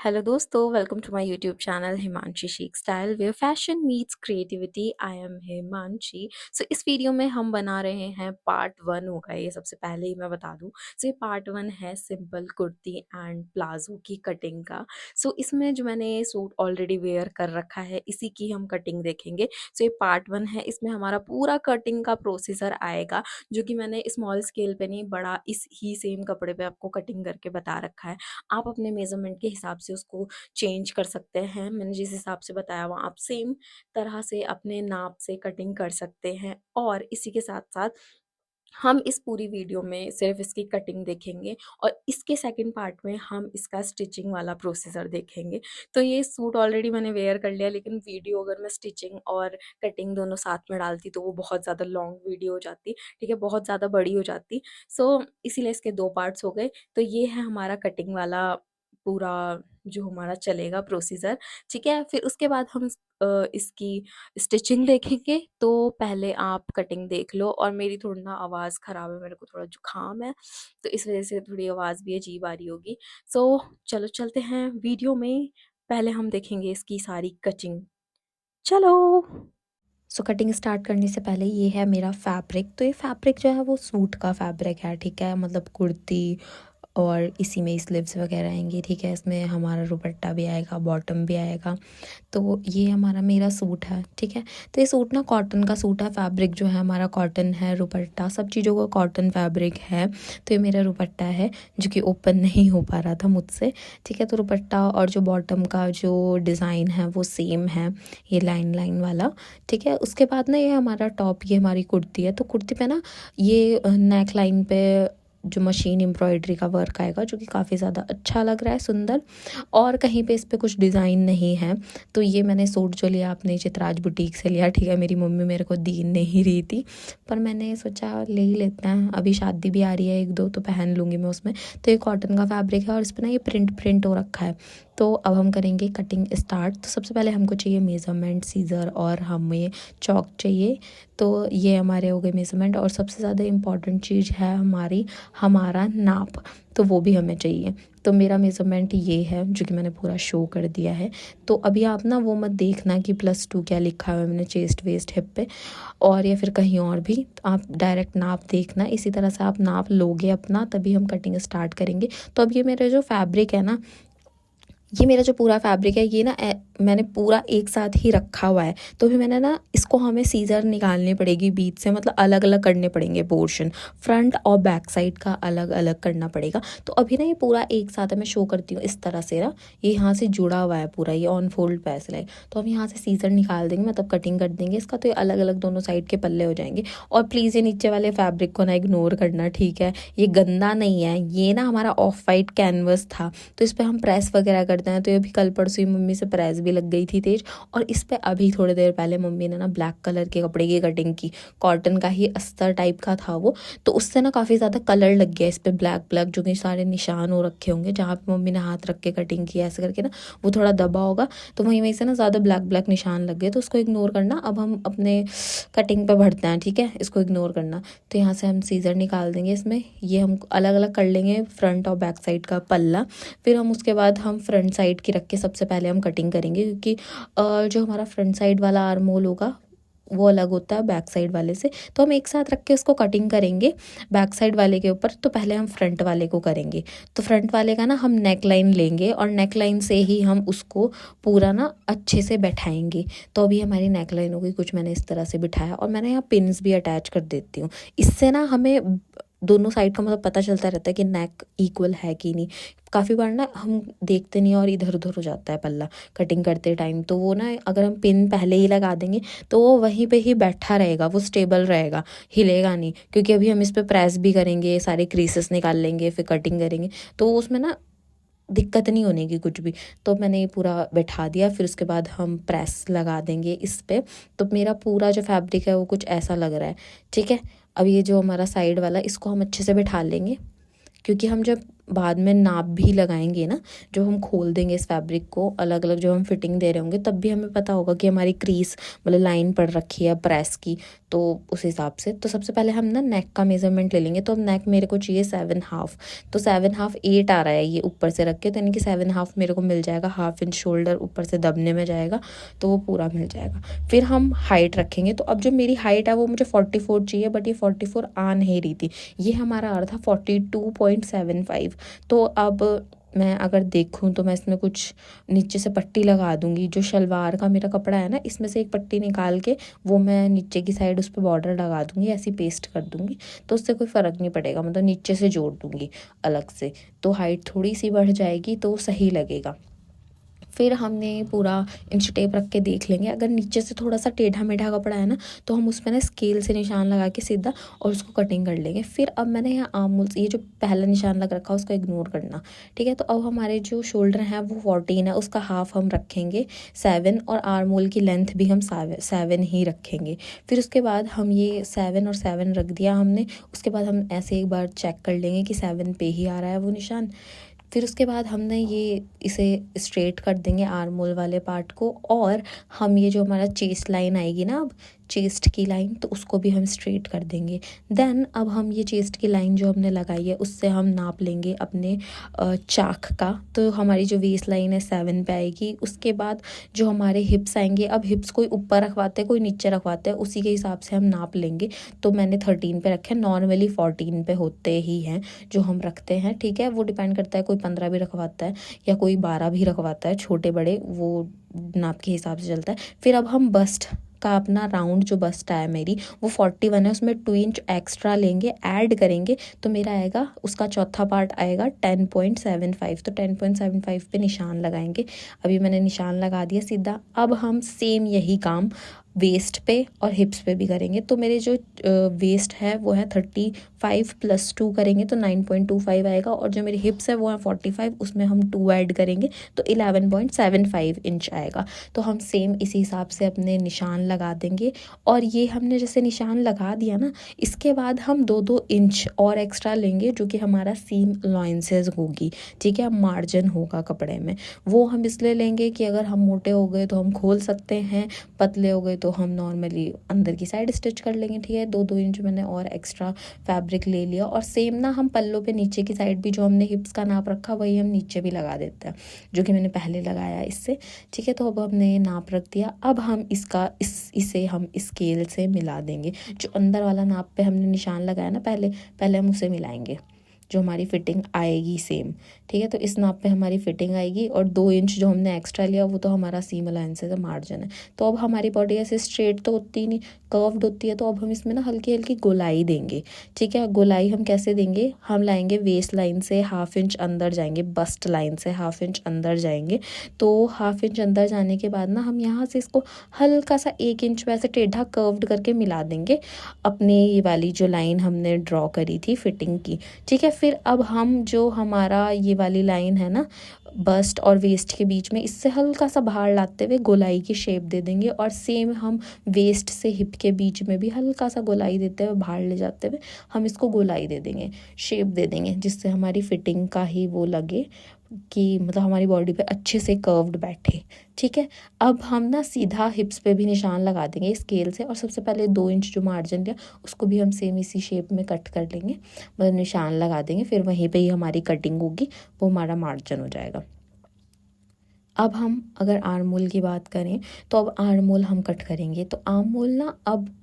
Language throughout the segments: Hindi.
हेलो दोस्तों, welcome to my YouTube channel Himanshi chic style where fashion meets creativity. I am Himanshi. So इस वीडियो में हम बना रहे हैं पार्ट 1 होगा ये। सबसे पहले ही मैं बता दूं, सो ये पार्ट 1 है सिंपल कुर्ती एंड प्लाजो की कटिंग का। सो इसमें जो मैंने सूट ऑलरेडी वेयर कर रखा है इसी की हम कटिंग देखेंगे। सो ये पार्ट 1 है, इसमें हमारा पूरा कटिंग का प्रोसीजर आएगा जो कि मैंने स्मॉल स्केल पे नहीं, बड़ा इस ही सेम कपड़े पे आपको कटिंग करके बता रखा है। आप अपने मेज़रमेंट के हिसाब से उसको चेंज कर सकते हैं। मैंने जिस हिसाब से बताया हुआ आप सेम तरह से अपने नाप से कटिंग कर सकते हैं। और इसी के साथ-साथ हम इस पूरी वीडियो में सिर्फ़ इसकी कटिंग देखेंगे और इसके सेकंड पार्ट में हम इसका स्टिचिंग वाला प्रोसीजर देखेंगे। तो ये सूट ऑलरेडी मैंने वेयर कर लिया, लेकिन वीडियो अगर मैं स्टिचिंग और कटिंग दोनों साथ में डालती तो वो बहुत ज़्यादा लॉन्ग वीडियो हो जाती, ठीक है? बहुत ज़्यादा बड़ी हो जाती। सो इसीलिए इसके 2 पार्ट्स हो गए। तो ये है हमारा कटिंग वाला पूरा जो हमारा चलेगा प्रोसीजर, ठीक है? फिर उसके बाद हम इसकी स्टिचिंग देखेंगे। तो पहले आप कटिंग देख लो। और मेरी थोड़ी ना आवाज़ ख़राब है, मेरे को थोड़ा जुकाम है, तो इस वज़ह से थोड़ी आवाज़ भी अजीब आ रही होगी। सो चलो चलते हैं वीडियो में। पहले हम देखेंगे इसकी सारी कटिंग। चलो। सो कटिंग स्टार्ट करने से पहले ये है मेरा फैब्रिक। तो ये फैब्रिक जो है वो सूट का फैब्रिक है, ठीक है? मतलब कुर्ती और इसी में स्लीव्स वगैरह आएंगी, ठीक है? इसमें हमारा दुपट्टा भी आएगा, बॉटम भी आएगा। तो ये हमारा मेरा सूट है, ठीक है? तो ये सूट ना कॉटन का सूट है। फैब्रिक जो है हमारा कॉटन है, दुपट्टा सब चीज़ों का कॉटन फैब्रिक है। तो ये मेरा दुपट्टा है जो कि ओपन नहीं हो पा रहा था मुझसे, ठीक है? तो दुपट्टा और जो बॉटम का जो डिज़ाइन है वो सेम है, ये लाइन लाइन वाला, ठीक है? उसके बाद ना ये हमारा टॉप, ये हमारी कुर्ती है। तो कुर्ती पे ना ये नेक लाइन पे जो मशीन एम्ब्रॉयडरी का वर्क आएगा जो कि काफ़ी ज़्यादा अच्छा लग रहा है, सुंदर। और कहीं पे इस पे कुछ डिज़ाइन नहीं है। तो ये मैंने सूट जो लिया अपने चित्राज बुटीक से लिया, ठीक है? मेरी मम्मी मेरे को दी नहीं रही थी, पर मैंने सोचा ले ही लेते हैं। अभी शादी भी आ रही है 1-2, तो पहन लूँगी मैं उसमें। तो ये कॉटन का फैब्रिक है और इस पर ना ये प्रिंट हो रखा है। तो अब हम करेंगे कटिंग स्टार्ट। तो सबसे पहले हमको चाहिए मेज़रमेंट, सीज़र और हमें चॉक चाहिए। तो ये हमारे हो गए मेज़रमेंट। और सबसे ज़्यादा इम्पॉर्टेंट चीज़ है हमारा नाप, तो वो भी हमें चाहिए। तो मेरा मेज़रमेंट ये है जो कि मैंने पूरा शो कर दिया है। तो अभी आप ना वो मत देखना कि +2 क्या लिखा हुआ है मैंने चेस्ट वेस्ट हिप पे और या फिर कहीं और भी। तो आप डायरेक्ट नाप देखना, इसी तरह से आप नाप लोगे अपना, तभी हम कटिंग स्टार्ट करेंगे। तो अब ये मेरा जो फैब्रिक है ना, ये मेरा जो पूरा फैब्रिक है ये ना मैंने पूरा एक साथ ही रखा हुआ है। तो भी मैंने ना इसको हमें सीज़र निकालनी पड़ेगी बीच से, मतलब अलग अलग करने पड़ेंगे पोर्शन, फ्रंट और बैक साइड का अलग अलग करना पड़ेगा। तो अभी ना ये पूरा एक साथ है, मैं शो करती हूँ इस तरह से ना, ये यहाँ से जुड़ा हुआ है पूरा, ये ऑन फोल्ड पे ऐसे लाइक। तो हम यहाँ से सीज़र निकाल देंगे, मतलब कटिंग कर देंगे इसका। तो ये अलग अलग दोनों साइड के पल्ले हो जाएंगे। और प्लीज़ ये नीचे वाले फैब्रिक को ना इग्नोर करना, ठीक है? ये गंदा नहीं है, ये ना हमारा ऑफ वाइट कैनवस था, तो इस पर हम प्रेस वगैरह करते हैं। तो ये अभी कल परसों ही मम्मी से प्रेस भी लग गई थी तेज। और इस पे अभी थोड़ी देर पहले मम्मी ने ना ब्लैक कलर के कपड़े की कटिंग की, कॉटन का ही अस्तर टाइप का था वो। तो उससे ना काफ़ी ज़्यादा कलर लग गया इस पे, ब्लैक ब्लैक जो कि सारे निशान हो रखे होंगे जहाँ पे मम्मी ने हाथ रख के कटिंग की ऐसे करके ना, वो थोड़ा दबा होगा। तो वहीं से ना ज़्यादा ब्लैक ब्लैक निशान लग गए, तो उसको इग्नोर करना। अब हम अपने कटिंग पे बढ़ते हैं, ठीक है? इसको इग्नोर करना। तो यहाँ से हम सीज़र निकाल देंगे इसमें, ये हम अलग अलग कर लेंगे फ्रंट और बैक साइड का पल्ला। फिर हम उसके बाद हम फ्रंट साइड की रख के सबसे पहले हम कटिंग करेंगे, क्योंकि जो हमारा फ्रंट साइड वाला आर्म होल होगा वो अलग होता है बैक साइड वाले से। तो हम एक साथ रख के उसको कटिंग करेंगे बैक साइड वाले के ऊपर। तो पहले हम फ्रंट वाले को करेंगे। तो फ्रंट वाले का ना हम नेक लाइन लेंगे और नेक लाइन से ही हम उसको पूरा ना अच्छे से बैठाएंगे। तो अभी हमारी नेक लाइन होगी कुछ मैंने इस तरह से बिठाया, और मैंने यहाँ पिन्स भी अटैच कर देती हूँ। इससे ना हमें दोनों साइड का मतलब पता चलता रहता है कि नेक इक्वल है कि नहीं। काफ़ी बार ना हम देखते नहीं और इधर उधर हो जाता है पल्ला कटिंग करते टाइम। तो वो ना अगर हम पिन पहले ही लगा देंगे तो वो वहीं पे ही बैठा रहेगा, वो स्टेबल रहेगा, हिलेगा नहीं। क्योंकि अभी हम इस पे प्रेस भी करेंगे, सारे क्रीसेस निकाल लेंगे, फिर कटिंग करेंगे, तो उसमें ना दिक्कत नहीं होने की कुछ भी। तो मैंने ये पूरा बैठा दिया, फिर उसके बाद हम प्रेस लगा देंगे इस पे। तो मेरा पूरा जो फैब्रिक है वो कुछ ऐसा लग रहा है, ठीक है? अब ये जो हमारा साइड वाला, इसको हम अच्छे से बैठा लेंगे, क्योंकि हम जब बाद में नाप भी लगाएंगे ना, जो हम खोल देंगे इस फैब्रिक को अलग अलग, जो हम फिटिंग दे रहे होंगे, तब भी हमें पता होगा कि हमारी क्रीज मतलब लाइन पड़ रखी है प्रेस की, तो उस हिसाब से। तो सबसे पहले हम ना नेक का मेजरमेंट ले लेंगे। तो अब नेक मेरे को चाहिए 7.5, तो 7.5 8 आ रहा है ये ऊपर से रख के, तो यानी कि 7.5 मेरे को मिल जाएगा। 1/2 इंच शोल्डर ऊपर से दबने में जाएगा, तो वो पूरा मिल जाएगा। फिर हम हाइट रखेंगे। तो अब जो मेरी हाइट है वो मुझे 44 चाहिए, बट ये 44 आ नहीं रही थी, ये हमारा आ रहा था 42.75। तो अब मैं अगर देखूं तो मैं इसमें कुछ नीचे से पट्टी लगा दूंगी। जो शलवार का मेरा कपड़ा है ना, इसमें से एक पट्टी निकाल के वो मैं नीचे की साइड उस पर बॉर्डर लगा दूंगी, ऐसी पेस्ट कर दूंगी, तो उससे कोई फ़र्क नहीं पड़ेगा, मतलब नीचे से जोड़ दूंगी अलग से, तो हाइट थोड़ी सी बढ़ जाएगी, तो सही लगेगा। फिर हमने पूरा इंच टेप रख के देख लेंगे। अगर नीचे से थोड़ा सा टेढ़ा मेढ़ा कपड़ा है ना, तो हम उसमें ना स्केल से निशान लगा के सीधा और उसको कटिंग कर लेंगे। फिर अब मैंने यहाँ आर्म होल, ये जो पहला निशान लग रखा है उसको इग्नोर करना, ठीक है। तो अब हमारे जो शोल्डर हैं वो 14 है, उसका हाफ हम रखेंगे 7, और आर्म होल की लेंथ भी हम 7 ही रखेंगे। फिर उसके बाद हम ये 7 और 7 रख दिया हमने। उसके बाद हम ऐसे एक बार चेक कर लेंगे कि 7 पे ही आ रहा है वो निशान। फिर उसके बाद हमने ये इसे स्ट्रेट कर देंगे आर्म होल वाले पार्ट को, और हम ये जो हमारा चेस्ट लाइन आएगी ना, अब चेस्ट की लाइन, तो उसको भी हम स्ट्रेट कर देंगे। देन अब हम ये चेस्ट की लाइन जो हमने लगाई है उससे हम नाप लेंगे अपने चाक का। तो हमारी जो वेस्ट लाइन है 7 पे आएगी। उसके बाद जो हमारे हिप्स आएंगे, अब हिप्स कोई ऊपर रखवाते हैं कोई नीचे रखवाते हैं, उसी के हिसाब से हम नाप लेंगे। तो मैंने 13 पे रखे हैं, नॉर्मली 14 पे होते ही हैं जो हम रखते हैं, ठीक है। वो डिपेंड करता है, कोई 15 भी रखवाता है या कोई 12 भी रखवाता है, छोटे बड़े वो नाप के हिसाब से चलता है। फिर अब हम बस्ट का अपना राउंड जो बस्ट आया मेरी वो 41 है, उसमें 2 इंच एक्स्ट्रा लेंगे, ऐड करेंगे, तो मेरा आएगा उसका चौथा पार्ट आएगा 10.75। तो 10.75 पे निशान लगाएंगे। अभी मैंने निशान लगा दिया सीधा। अब हम सेम यही काम वेस्ट पे और हिप्स पे भी करेंगे। तो मेरे जो वेस्ट है वो है 35 + 2 करेंगे तो 9.25 आएगा, और जो मेरी हिप्स है वो है 45, उसमें हम 2 ऐड करेंगे तो 11.75 इंच आएगा। तो हम सेम इसी हिसाब से अपने निशान लगा देंगे। और ये हमने जैसे निशान लगा दिया ना, इसके बाद हम 2-2 इंच और एक्स्ट्रा लेंगे, जो कि हमारा सीम अलाउंसेस होगी, ठीक है, मार्जिन होगा कपड़े में। वो हम इसलिए लेंगे कि अगर हम मोटे हो गए तो हम खोल सकते हैं, पतले हो गए तो हम नॉर्मली अंदर की साइड स्टिच कर लेंगे, ठीक है। 2-2 इंच मैंने और एक्स्ट्रा फैब्रिक ले लिया। और सेम ना हम पल्लों पे नीचे की साइड भी जो हमने हिप्स का नाप रखा वही हम नीचे भी लगा देते हैं, जो कि मैंने पहले लगाया इससे, ठीक है। तो अब हमने ये नाप रख दिया। अब हम इसे हम स्केल से मिला देंगे। जो अंदर वाला नाप पे हमने निशान लगाया ना पहले पहले हम उसे मिलाएंगे, जो हमारी फिटिंग आएगी सेम, ठीक है। तो इस नाप पे हमारी फिटिंग आएगी, और 2 इंच जो हमने एक्स्ट्रा लिया वो तो हमारा सीम अलाउंसेस का मार्जिन है। तो अब हमारी बॉडी ऐसे स्ट्रेट तो होती ही नहीं, कर्व्ड होती है, तो अब हम इसमें ना हल्की हल्की गोलाई देंगे, ठीक है। गोलाई हम कैसे देंगे, हम लाएंगे वेस्ट लाइन से 1/2 इंच अंदर जाएंगे, बस्ट लाइन से 1/2 इंच अंदर जाएंगे। तो 1/2 इंच अंदर जाने के बाद ना हम यहाँ से इसको हल्का सा 1 इंच वैसे टेढ़ा कर्व्ड करके मिला देंगे अपने ये वाली जो लाइन हमने ड्रॉ करी थी फिटिंग की, ठीक है। फिर अब हम जो हमारा ये वाली लाइन है ना बस्ट और वेस्ट के बीच में, इससे हल्का सा बाहर लाते हुए गोलाई की शेप दे देंगे। और सेम हम वेस्ट से हिप के बीच में भी हल्का सा गोलाई देते हुए बाहर ले जाते हुए हम इसको गोलाई दे देंगे, शेप दे देंगे, जिससे हमारी फिटिंग का ही वो लगे कि मतलब हमारी बॉडी पे अच्छे से कर्व्ड बैठे, ठीक है। अब हम ना सीधा हिप्स पे भी निशान लगा देंगे स्केल से, और सबसे पहले 2 इंच जो मार्जिन लिया उसको भी हम सेम इसी शेप में कट कर लेंगे, मतलब निशान लगा देंगे। फिर वहीं पे ही हमारी कटिंग होगी, वो हमारा मार्जिन हो जाएगा। अब हम अगर आर्म होल की बात करें, तो अब आर्म होल हम कट करेंगे। तो आर्म होल ना, अब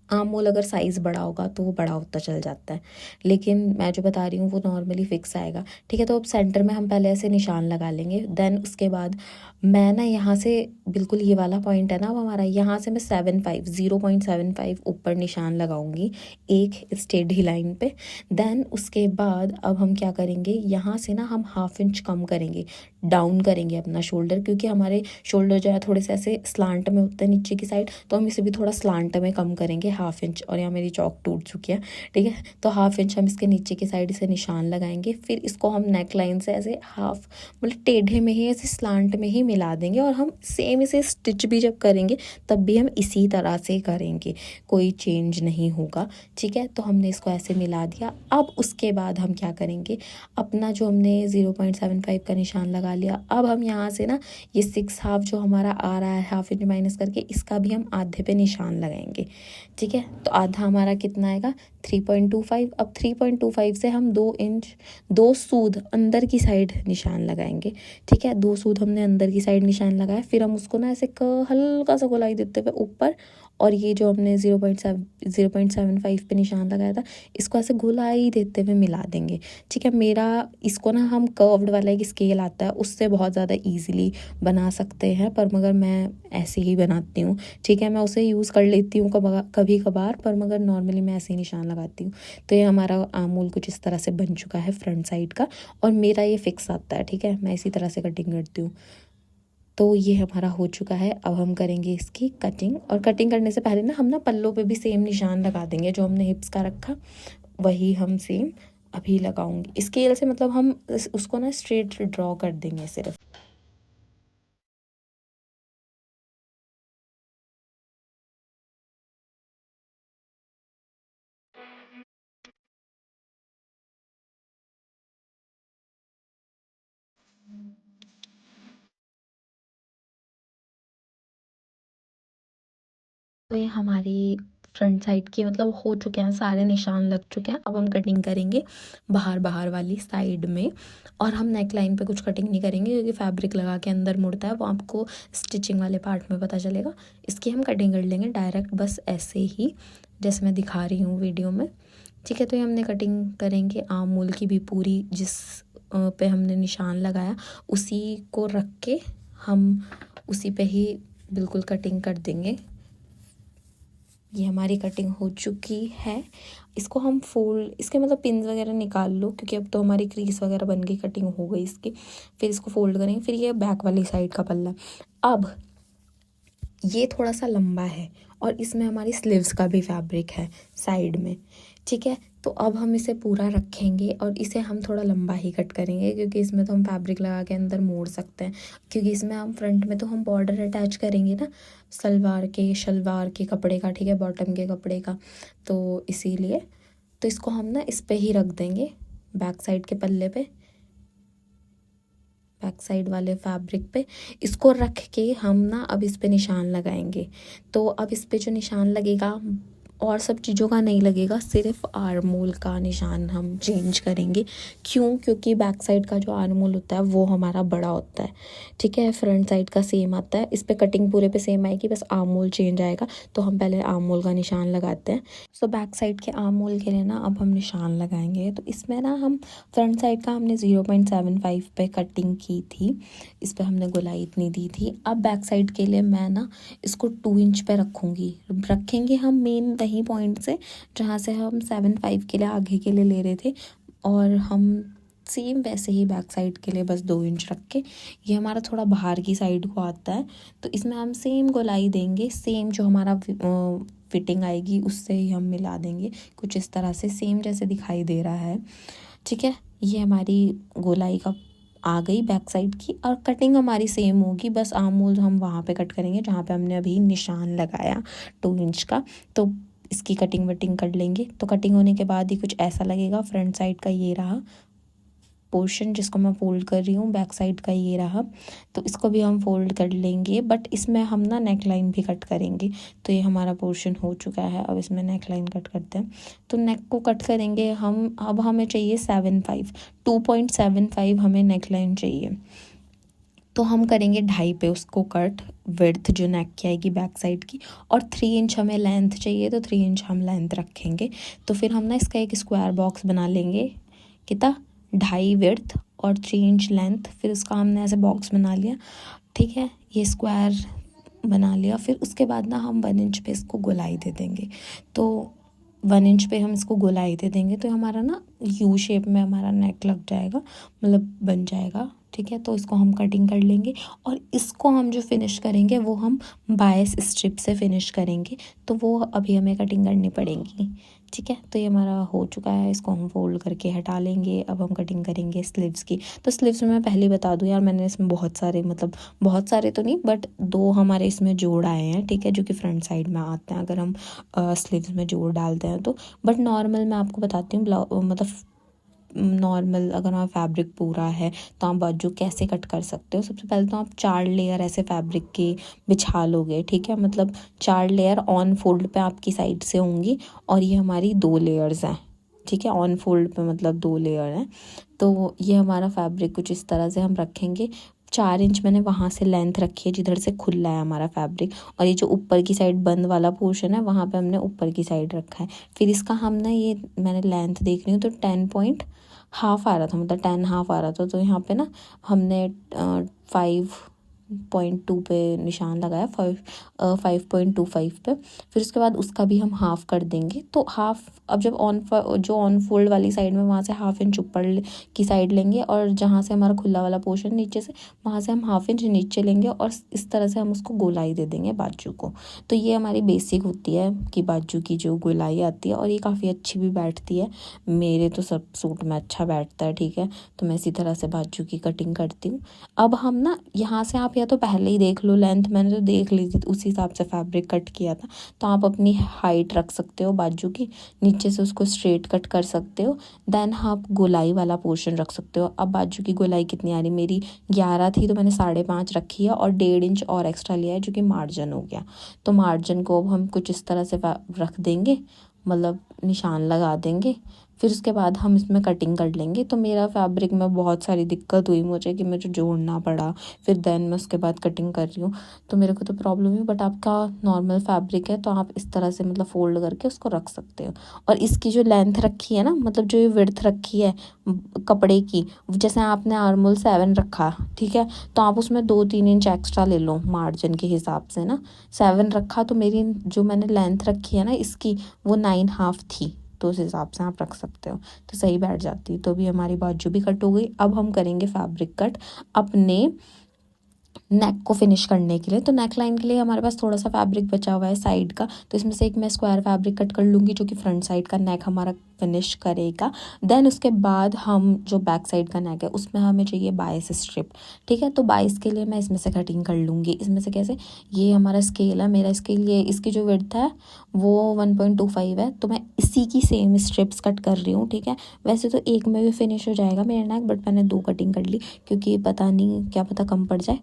आर्म होल अगर साइज़ बड़ा होगा तो वो बड़ा होता चल जाता है, लेकिन मैं जो बता रही हूँ वो नॉर्मली फिक्स आएगा, ठीक है। तो अब सेंटर में हम पहले ऐसे निशान लगा लेंगे। देन उसके बाद मैं ना यहाँ से बिल्कुल ये वाला पॉइंट है ना, अब हमारा यहाँ से मैं 0.75 ऊपर निशान लगाऊंगी एक स्टेडी लाइन पे। देन उसके बाद अब हम क्या करेंगे, यहाँ से ना हम 1/2 इंच कम करेंगे, डाउन करेंगे अपना शोल्डर, क्योंकि हमारे शोल्डर जो है थोड़े से ऐसे स्लांट में होते हैं नीचे की साइड, तो हम इसे भी थोड़ा स्लांट में कम करेंगे हाफ इंच, और यहाँ मेरी चौक टूट चुकी है, ठीक है। तो हाफ इंच हम इसके नीचे की साइड से निशान लगाएंगे, फिर इसको हम नेक लाइन से ऐसे हाफ मतलब टेढ़े में ही ऐसे स्लांट में ही मिला देंगे, और हम सेम इसे स्टिच भी जब करेंगे तब भी हम इसी तरह से करेंगे, कोई चेंज नहीं होगा, ठीक है। तो हमने इसको ऐसे मिला दिया। अब उसके बाद हम क्या करेंगे, अपना जो हमने 0.75 का निशान लगा लिया, अब हम यहाँ से ना ये 6 हाफ जो हमारा आ रहा है हाफ इंच माइनस करके, इसका भी हम आधे पे निशान लगाएंगे, ठीक है। तो आधा हमारा कितना आएगा 3.25। अब 3.25 से हम 2 इंच 2 सूद अंदर की साइड निशान लगाएंगे, ठीक है। 2 सूद हमने अंदर की साइड निशान लगाया, फिर हम उसको ना ऐसे हल्का सा गोलाई देते हुए ऊपर, और ये जो हमने 0.75 पे निशान लगाया था इसको ऐसे गोलाई देते हुए मिला देंगे, ठीक है। मेरा इसको ना हम कर्व्ड वाला एक स्केल आता है उससे बहुत ज़्यादा इजीली बना सकते हैं, पर मगर मैं ऐसे ही बनाती हूँ, ठीक है। मैं उसे यूज़ कर लेती हूँ कभी कभार, पर मगर नॉर्मली मैं ऐसे ही निशान लगाती हूँ। तो ये हमारा आमूल कुछ इस तरह से बन चुका है फ्रंट साइड का, और मेरा ये फिक्स आता है, ठीक है। मैं इसी तरह से कटिंग करती हूँ। तो ये हमारा हो चुका है। अब हम करेंगे इसकी कटिंग, और कटिंग करने से पहले ना हम ना पल्लों पे भी सेम निशान लगा देंगे, जो हमने हिप्स का रखा वही हम सेम अभी लगाऊंगी स्केल से, मतलब हम उसको ना स्ट्रेट ड्रॉ कर देंगे सिर्फ। तो ये हमारी फ्रंट साइड के मतलब हो चुके हैं, सारे निशान लग चुके हैं। अब हम कटिंग करेंगे बाहर बाहर वाली साइड में, और हम नेक लाइन पे कुछ कटिंग नहीं करेंगे क्योंकि फैब्रिक लगा के अंदर मुड़ता है, वो आपको स्टिचिंग वाले पार्ट में पता चलेगा। इसकी हम कटिंग कर लेंगे डायरेक्ट, बस ऐसे ही जैसे मैं दिखा रही हूँ वीडियो में, ठीक है। तो ये हमने कटिंग करेंगे आम मूल की भी पूरी, जिस पे हमने निशान लगाया उसी को रख के हम उसी पे ही बिल्कुल कटिंग कर देंगे। ये हमारी कटिंग हो चुकी है। इसको हम फोल्ड, इसके मतलब पिन्स वगैरह निकाल लो क्योंकि अब तो हमारी क्रीज वगैरह बन गई, कटिंग हो गई इसकी। फिर इसको फोल्ड करेंगे, फिर ये बैक वाली साइड का पल्ला। अब ये थोड़ा सा लंबा है, और इसमें हमारी स्लीव्स का भी फैब्रिक है साइड में, ठीक है। तो अब हम इसे पूरा रखेंगे, और इसे हम थोड़ा लंबा ही कट करेंगे क्योंकि इसमें तो हम फैब्रिक लगा के अंदर मोड़ सकते हैं, क्योंकि इसमें हम फ्रंट में तो हम बॉर्डर अटैच करेंगे ना शलवार के कपड़े का, ठीक है, बॉटम के कपड़े का। तो इसीलिए तो इसको हम ना इस पे ही रख देंगे, बैक साइड के पल्ले पे, बैक साइड वाले फैब्रिक पे इसको रख के हम ना अब इस पे निशान लगाएंगे। तो अब इस पे जो निशान लगेगा और सब चीज़ों का नहीं लगेगा, सिर्फ आर्म होल का निशान हम चेंज करेंगे। क्यों? क्योंकि बैक साइड का जो आर्म होल होता है वो हमारा बड़ा होता है, ठीक है। फ्रंट साइड का सेम आता है, इस पे कटिंग पूरे पे सेम आएगी, बस आर्म होल चेंज आएगा। तो हम पहले आर्म होल का निशान लगाते हैं। सो बैक साइड के आर्म होल के लिए ना अब हम निशान लगाएंगे। तो इसमें ना हम फ्रंट साइड का हमने 0.75 पे कटिंग की थी, इस पर हमने गोलाई इतनी दी थी। अब बैक साइड के लिए मैं ना इसको 2 इंच पे रखेंगे हम मेन वही पॉइंट से जहाँ से हम 7.5 के लिए आगे के लिए ले रहे थे, और हम सेम वैसे ही बैक साइड के लिए बस 2 इंच रख के, ये हमारा थोड़ा बाहर की साइड को आता है, तो इसमें हम सेम गोलाई देंगे, सेम जो हमारा फिटिंग आएगी उससे ही हम मिला देंगे, कुछ इस तरह से सेम जैसे दिखाई दे रहा है, ठीक है। ये हमारी गोलाई का आ गई बैक साइड की, और कटिंग हमारी सेम होगी, बस आर्म होल हम वहाँ पे कट करेंगे जहाँ पे हमने अभी निशान लगाया 2 इंच का। तो इसकी कटिंग वटिंग कर लेंगे। तो कटिंग होने के बाद ही कुछ ऐसा लगेगा। फ्रंट साइड का ये रहा पोर्शन जिसको मैं फोल्ड कर रही हूँ, बैक साइड का ये रहा, तो इसको भी हम फोल्ड कर लेंगे, बट इसमें हम ना नेक लाइन भी कट करेंगे। तो ये हमारा पोर्शन हो चुका है, अब इसमें नेक लाइन कट करते हैं। तो नेक को कट करेंगे हम, अब हमें चाहिए 2.75 हमें नेक लाइन चाहिए। तो हम करेंगे 2.5 पे उसको कट, विड्थ जो नेक की आएगी बैक साइड की, और 3 इंच हमें लेंथ चाहिए, तो 3 इंच हम लेंथ रखेंगे। तो फिर हम ना इसका एक स्क्वायर बॉक्स बना लेंगे, कितना 2.5 विड्थ और 3 इंच लेंथ, फिर उसका हमने ऐसे बॉक्स बना लिया, ठीक है। ये स्क्वायर बना लिया, फिर उसके बाद ना हम 1 इंच पे इसको गोलाई दे देंगे। तो 1 इंच पे हम इसको गोलाई दे देंगे, तो हमारा ना यू शेप में हमारा नेक लग जाएगा, मतलब बन जाएगा, ठीक है। तो इसको हम कटिंग कर लेंगे और इसको हम जो फिनिश करेंगे वो हम बायस स्ट्रिप से फिनिश करेंगे, तो वो अभी हमें कटिंग करनी पड़ेगी। ठीक है, तो ये हमारा हो चुका है, इसको हम फोल्ड करके हटा लेंगे। अब हम कटिंग करेंगे स्लीव्स की। तो स्लीव्स में मैं पहले बता दूं यार, मैंने इसमें बहुत सारे, मतलब बहुत सारे तो नहीं बट 2 हमारे इसमें जोड़ आए हैं, ठीक है, जो कि फ्रंट साइड में आते हैं अगर हम स्लीव्स में जोड़ डालते हैं तो। बट नॉर्मल मैं आपको बताती हूँ, मतलब नॉर्मल अगर आप फैब्रिक पूरा है तो आप बाजू कैसे कट कर सकते हो। सबसे पहले तो आप 4 लेयर ऐसे फैब्रिक के बिछा लोगे, ठीक है, मतलब 4 लेयर ऑन फोल्ड पे आपकी साइड से होंगी और ये हमारी 2 लेयर्स हैं, ठीक है, ऑन फोल्ड पे मतलब 2 लेयर हैं। तो ये हमारा फैब्रिक कुछ इस तरह से हम रखेंगे। 4 इंच मैंने वहाँ से लेंथ रखी है जिधर से खुला है हमारा फैब्रिक, और ये जो ऊपर की साइड बंद वाला पोर्शन है वहाँ पे हमने ऊपर की साइड रखा है। फिर इसका हम ना, ये मैंने लेंथ देख रही हूँ तो 10 पॉइंट हाफ आ रहा था, मतलब 10 हाफ आ रहा था, तो यहाँ पे ना हमने 5.2 पे निशान लगाया, 5.25 पे। फिर उसके बाद उसका भी हम हाफ कर देंगे। तो हाफ, अब जब जो ऑन फोल्ड वाली साइड में वहाँ से हाफ इंच ऊपर की साइड लेंगे और जहाँ से हमारा खुला वाला पोर्शन नीचे से, वहाँ से हम हाफ इंच नीचे लेंगे और इस तरह से हम उसको गोलाई दे देंगे बाजू को। तो ये हमारी बेसिक होती है कि बाजू की जो गोलाई आती है, और ये काफ़ी अच्छी भी बैठती है। मेरे तो सब सूट में अच्छा बैठता है, ठीक है, तो मैं इसी तरह से बाजू की कटिंग करती हूँ। अब हम ना यहाँ से, आप या तो पहले ही देख लो लेंथ, मैंने तो देख ली थी, उसी हिसाब से फैब्रिक कट किया था, तो आप अपनी हाइट रख सकते हो बाजू की, नीचे से उसको स्ट्रेट कट कर सकते हो। देन आप गोलाई वाला पोर्शन रख सकते हो। अब बाजू की गोलाई कितनी आ रही, मेरी 11 थी तो मैंने 5.5 रखी है और 1.5 इंच और एक्स्ट्रा लिया है जो कि मार्जिन हो गया। तो मार्जिन को अब हम कुछ इस तरह से रख देंगे, मतलब निशान लगा देंगे। फिर उसके बाद हम इसमें कटिंग कर लेंगे। तो मेरा फैब्रिक में बहुत सारी दिक्कत हुई मुझे कि मुझे जोड़ना पड़ा, फिर देन मैं उसके बाद कटिंग कर रही हूँ, तो मेरे को तो प्रॉब्लम हुई। बट आपका नॉर्मल फैब्रिक है तो आप इस तरह से मतलब फोल्ड करके उसको रख सकते हो। और इसकी जो लेंथ रखी है ना, मतलब जो ये विड्थ रखी है कपड़े की, जैसे आपने आर्मोल 7 रखा, ठीक है, तो आप उसमें 2-3 इंच एक्स्ट्रा ले लो मार्जिन के हिसाब से ना। 7 रखा तो मेरी जो मैंने लेंथ रखी है ना इसकी, वो 9 हाफ थी, तो उस हिसाब से आप रख सकते हो, तो सही बैठ जाती। तो भी हमारी बाजू भी कट हो गई। अब हम करेंगे फैब्रिक कट अपने नेक को फिनिश करने के लिए। तो नेक लाइन के लिए हमारे पास थोड़ा सा फैब्रिक बचा हुआ है साइड का, तो इसमें से एक मैं स्क्वायर फैब्रिक कट कर लूँगी जो कि फ्रंट साइड का नेक हमारा फिनिश करेगा। देन उसके बाद हम जो बैक साइड का नेक है उसमें हमें चाहिए 22 स्ट्रिप, ठीक है। तो 22 के लिए मैं इसमें से कटिंग कर लूँगी। इसमें से कैसे, ये हमारा स्केल है, मेरा स्केल, ये इसकी जो विड्थ है वो 1.25 है, तो मैं इसी की सेम स्ट्रिप्स कट कर रही हूँ, ठीक है। वैसे तो एक में भी फिनिश हो जाएगा मेरा नेक, बट मैंने 2 कटिंग कर ली क्योंकि पता नहीं, क्या पता कम पड़ जाए।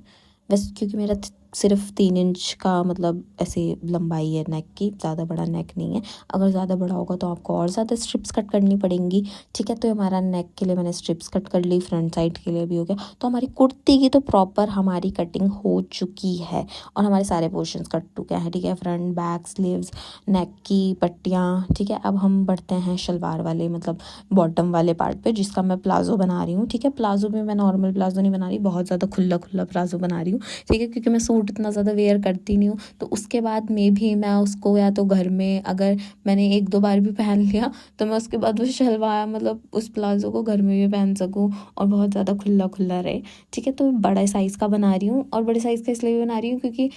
वैसे क्योंकि मेरा सिर्फ 3 इंच का मतलब ऐसे लंबाई है नेक की, ज़्यादा बड़ा नेक नहीं है। अगर ज़्यादा बड़ा होगा तो आपको और ज़्यादा स्ट्रिप्स कट करनी पड़ेंगी, ठीक है। तो हमारा नेक के लिए मैंने स्ट्रिप्स कट कर ली, फ्रंट साइड के लिए भी हो गया। तो हमारी कुर्ती की तो प्रॉपर हमारी कटिंग हो चुकी है और हमारे सारे पोर्शंस कट चुके हैं, ठीक है, फ्रंट बैक स्लीव्स नेक की पट्टियाँ, ठीक है। अब हम बढ़ते हैं शलवार वाले, मतलब बॉटम वाले पार्ट पे, जिसका मैं प्लाजो बना रही हूँ, ठीक है। प्लाजो में मैं नॉर्मल प्लाजो नहीं बना रही, बहुत ज़्यादा खुला खुला प्लाजो बना रही हूँ, ठीक है, क्योंकि मैं सूट इतना ज़्यादा वेयर करती नहीं हूँ। तो उसके बाद में भी मैं उसको या तो घर में, अगर मैंने 1-2 बार भी पहन लिया तो मैं उसके बाद वो शलवार, मतलब उस प्लाजो को घर में भी पहन सकूँ और बहुत ज़्यादा खुला खुला रहे, ठीक है। तो बड़े साइज़ का बना रही हूँ, और बड़े साइज़ का इसलिए भी बना रही हूँ क्योंकि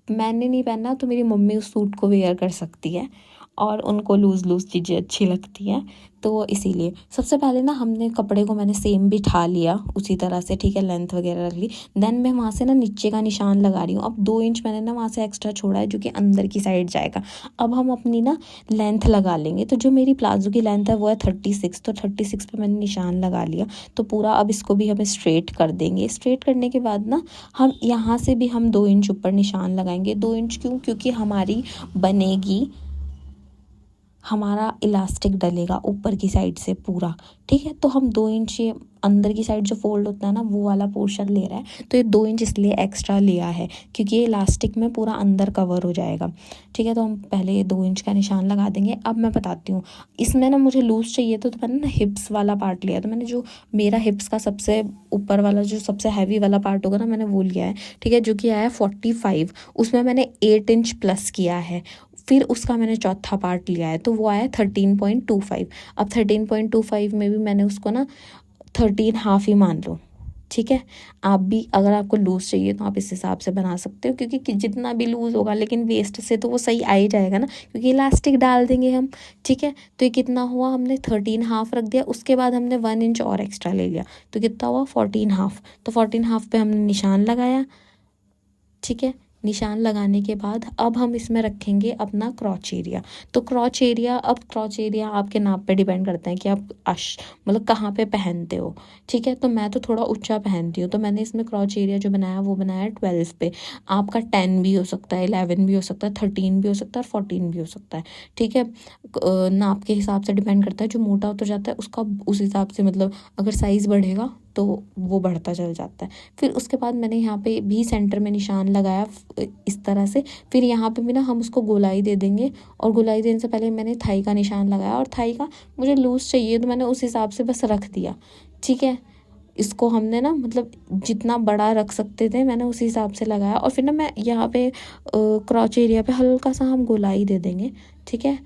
मैंने नहीं पहनना तो मेरी मम्मी उस सूट को वेयर कर सकती है और उनको लूज़ लूज़ चीज़ें अच्छी लगती हैं, तो इसीलिए सबसे पहले ना हमने कपड़े को मैंने सेम बिठा लिया उसी तरह से, ठीक है, लेंथ वगैरह रख ली। देन मैं वहाँ से ना नीचे का निशान लगा रही हूँ। अब 2 इंच मैंने ना वहाँ से एक्स्ट्रा छोड़ा है जो कि अंदर की साइड जाएगा। अब हम अपनी ना लेंथ लगा लेंगे। तो जो मेरी प्लाजो की लेंथ है वो है 36, तो 36 पे मैंने निशान लगा लिया। तो पूरा अब इसको भी हमें स्ट्रेट कर देंगे। स्ट्रेट करने के बाद ना हम यहाँ से भी हम 2 इंच ऊपर निशान लगाएंगे। 2 इंच क्यों, क्योंकि हमारी बनेगी, हमारा इलास्टिक डलेगा ऊपर की साइड से पूरा, ठीक है। तो हम 2 इंच ये अंदर की साइड जो फोल्ड होता है ना वो वाला पोर्शन ले रहा है, तो ये 2 इंच इसलिए एक्स्ट्रा लिया है क्योंकि ये इलास्टिक में पूरा अंदर कवर हो जाएगा, ठीक है। तो हम पहले ये 2 इंच का निशान लगा देंगे। अब मैं बताती हूँ, इसमें ना मुझे लूज़ चाहिए तो मैंने ना हिप्स वाला पार्ट लिया। तो मैंने जो मेरा हिप्स का सबसे ऊपर वाला जो सबसे हैवी वाला पार्ट होगा ना, मैंने वो लिया है, ठीक है, जो कि आया 45। उसमें मैंने 8 इंच प्लस किया है। फिर उसका मैंने चौथा पार्ट लिया है तो वो आया 13.25। अब 13.25 में भी मैंने उसको ना 13 हाफ ही मान लो, ठीक है। आप भी अगर आपको लूज़ चाहिए तो आप इस हिसाब से बना सकते हो, क्योंकि जितना भी लूज़ होगा लेकिन वेस्ट से तो वो सही आ ही जाएगा ना, क्योंकि इलास्टिक डाल देंगे हम। ठीक है, तो ये कितना हुआ, हमने 13 हाफ रख दिया, उसके बाद हमने 1 इंच और एक्स्ट्रा ले लिया, तो कितना हुआ 14 हाफ। तो 14 हाफ पे हमने निशान लगाया। ठीक है, निशान लगाने के बाद अब हम इसमें रखेंगे अपना क्रॉच एरिया। तो क्रॉच एरिया, अब क्रॉच एरिया आपके नाप पे डिपेंड करता है कि आप मतलब कहाँ पे पहनते हो। ठीक है, तो मैं तो थोड़ा ऊंचा पहनती हूँ, तो मैंने इसमें क्रॉच एरिया जो बनाया वो बनाया 12 पे। आपका 10 भी हो सकता है, 11 भी हो सकता है, 13 भी हो सकता है और 14 भी हो सकता है। ठीक है, नाप के हिसाब से डिपेंड करता है, जो मोटा होता जाता है उसका उस हिसाब से, मतलब अगर साइज़ बढ़ेगा तो वो बढ़ता चल जाता है। फिर उसके बाद मैंने यहाँ पे भी सेंटर में निशान लगाया इस तरह से। फिर यहाँ पे भी ना हम उसको गोलाई दे देंगे, और गोलाई देने से पहले मैंने थाई का निशान लगाया, और थाई का मुझे लूज़ चाहिए तो मैंने उस हिसाब से बस रख दिया। ठीक है, इसको हमने ना मतलब जितना बड़ा रख सकते थे मैंने उस हिसाब से लगाया, और फिर ना मैं यहाँ पे क्रॉच एरिया पे हल्का सा हम गोलाई दे देंगे। ठीक है,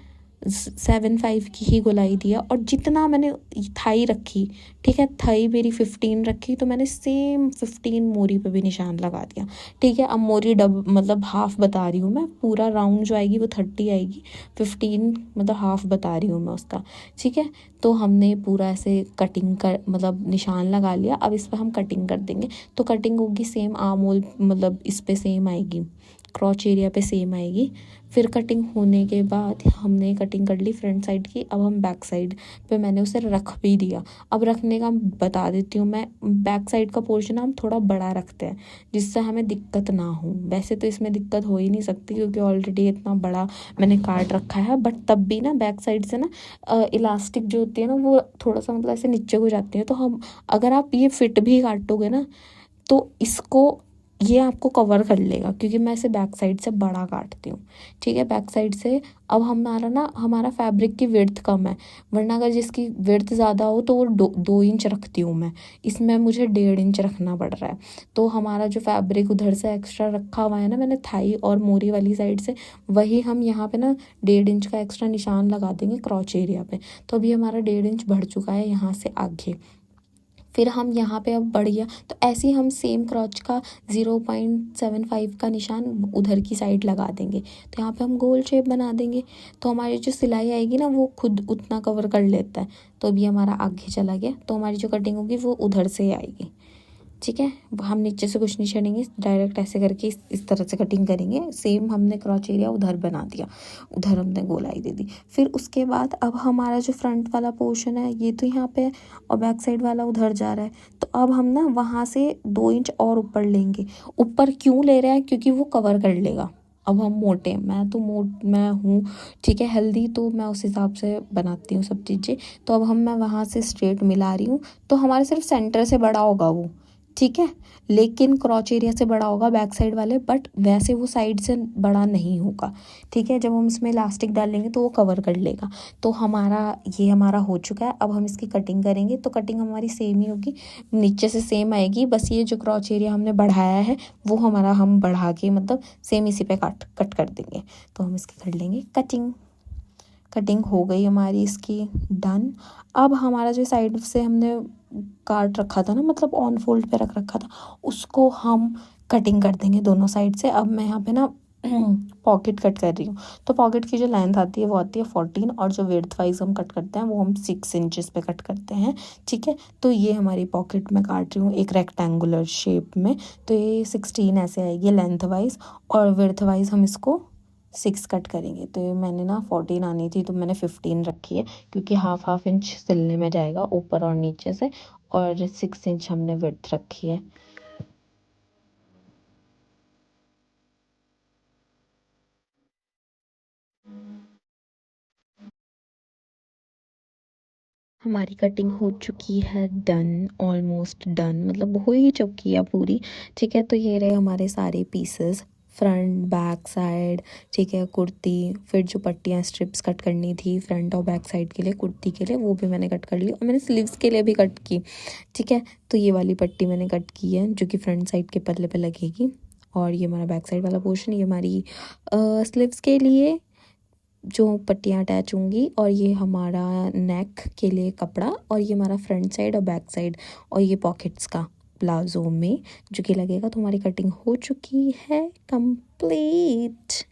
7.5 की ही गोलाई दिया, और जितना मैंने थाई रखी, ठीक है, थाई मेरी 15 रखी, तो मैंने सेम 15 मोरी पे भी निशान लगा दिया। ठीक है, अब मोरी मतलब हाफ बता रही हूँ मैं, पूरा राउंड जो आएगी वो 30 आएगी, 15 मतलब हाफ बता रही हूँ मैं उसका। ठीक है, तो हमने पूरा ऐसे कटिंग कर मतलब निशान लगा लिया। अब इस पर हम कटिंग कर देंगे, तो कटिंग होगी सेम आर्म होल, मतलब इस पे सेम आएगी, क्रॉच एरिया पे सेम आएगी। फिर कटिंग होने के बाद हमने कटिंग कर ली फ्रंट साइड की, अब हम बैक साइड पे मैंने उसे रख भी दिया। अब रखने का बता देती हूँ मैं, बैक साइड का पोर्शन हम थोड़ा बड़ा रखते हैं जिससे हमें दिक्कत ना हो। वैसे तो इसमें दिक्कत हो ही नहीं सकती क्योंकि ऑलरेडी इतना बड़ा मैंने काट रखा है, बट तब भी ना बैक साइड से ना इलास्टिक जो होती है ना वो थोड़ा सा मतलब ऐसे नीचे को जाती है, तो हम अगर आप ये फिट भी काटोगे ना तो इसको ये आपको कवर कर लेगा, क्योंकि मैं इसे बैक साइड से बड़ा काटती हूँ। ठीक है, बैक साइड से अब हमारा फैब्रिक की विड्थ कम है, वरना अगर जिसकी विड्थ ज़्यादा हो तो वो 2 इंच रखती हूँ मैं, इसमें मुझे 1.5 इंच रखना पड़ रहा है। तो हमारा जो फैब्रिक उधर से एक्स्ट्रा रखा हुआ है ना मैंने थाई और मोरी वाली साइड से, वही हम यहाँ पे ना 1.5 इंच का एक्स्ट्रा निशान लगा देंगे क्रॉच एरिया पे। तो अभी हमारा 1.5 इंच बढ़ चुका है यहाँ से आगे। फिर हम यहाँ पे अब बढ़ गया, तो ऐसे ही हम सेम क्रॉच का 0.75 का निशान उधर की साइड लगा देंगे, तो यहाँ पे हम गोल शेप बना देंगे। तो हमारी जो सिलाई आएगी ना वो खुद उतना कवर कर लेता है। तो अभी हमारा आगे चला गया, तो हमारी जो कटिंग होगी वो उधर से आएगी। ठीक है, हम नीचे से कुछ नहीं छेड़ेंगे, डायरेक्ट ऐसे करके इस तरह से कटिंग करेंगे। सेम हमने क्रॉच एरिया उधर बना दिया, उधर हमने गोलाई दे दी। फिर उसके बाद अब हमारा जो फ्रंट वाला पोर्शन है ये तो यहाँ पे है, और बैक साइड वाला उधर जा रहा है। तो अब हम ना वहाँ से 2 इंच और ऊपर लेंगे। ऊपर क्यों ले रहे हैं, क्योंकि वो कवर कर लेगा। अब हम मोटे हैं, मैं हूँ ठीक है हेल्दी, तो मैं उस हिसाब से बनाती हूँ सब चीज़ें। तो अब मैं वहाँ से स्ट्रेट मिला रही हूँ, तो हमारे सिर्फ सेंटर से बड़ा होगा वो। ठीक है, लेकिन क्रॉच एरिया से बड़ा होगा बैक साइड वाले, बट वैसे वो साइड से बड़ा नहीं होगा। ठीक है, जब हम इसमें इलास्टिक डालेंगे तो वो कवर कर लेगा। तो हमारा हो चुका है। अब हम इसकी कटिंग करेंगे, तो कटिंग हमारी सेम ही होगी, नीचे से सेम आएगी, बस ये जो क्रॉच एरिया हमने बढ़ाया है वो हम बढ़ा के मतलब सेम इसी पे कट कर देंगे। तो हम इसकी कर लेंगे कटिंग। कटिंग हो गई हमारी इसकी डन। अब हमारा जो साइड से हमने काट रखा था ना, मतलब ऑन फोल्ड पे रख रखा था, उसको हम कटिंग कर देंगे दोनों साइड से। अब मैं यहाँ पे ना पॉकेट कट कर रही हूँ, तो पॉकेट की जो लेंथ आती है वो आती है 14, और जो विड्थ वाइज हम कट करते हैं वो हम 6 इंचेस पे कट करते हैं। ठीक है, तो ये हमारी पॉकेट में काट रही हूँ एक रेक्टेंगुलर शेप में, तो ये 16 ऐसे आएगी लेंथ वाइज, और विड्थ वाइज हम इसको 6 कट करेंगे। तो ये मैंने ना 14 आनी थी तो मैंने 15 रखी है, क्योंकि हाफ इंच सिलने में जाएगा ऊपर और नीचे से, और 6 इंच हमने विड्थ रखी है। हमारी कटिंग हो चुकी है डन, ऑलमोस्ट डन, मतलब हो ही चुकी है पूरी। ठीक है, तो ये रहे हमारे सारे पीसेस, फ्रंट बैक साइड। ठीक है, कुर्ती, फिर जो पट्टियाँ स्ट्रिप्स कट करनी थी फ्रंट और बैक साइड के लिए कुर्ती के लिए वो भी मैंने कट कर ली, और मैंने स्लीव्स के लिए भी कट की। ठीक है, तो ये वाली पट्टी मैंने कट की है जो कि फ्रंट साइड के पल्ले पे लगेगी, और ये हमारा बैक साइड वाला पोर्शन, ये हमारी स्लीव्स के लिए जो पट्टियाँ अटैच होंगी, और ये हमारा नेक के लिए कपड़ा, और ये हमारा फ्रंट साइड और बैक साइड, और ये पॉकेट्स का प्लाज़ो में, जो कि लगेगा तुम्हारी कटिंग हो चुकी है कंप्लीट।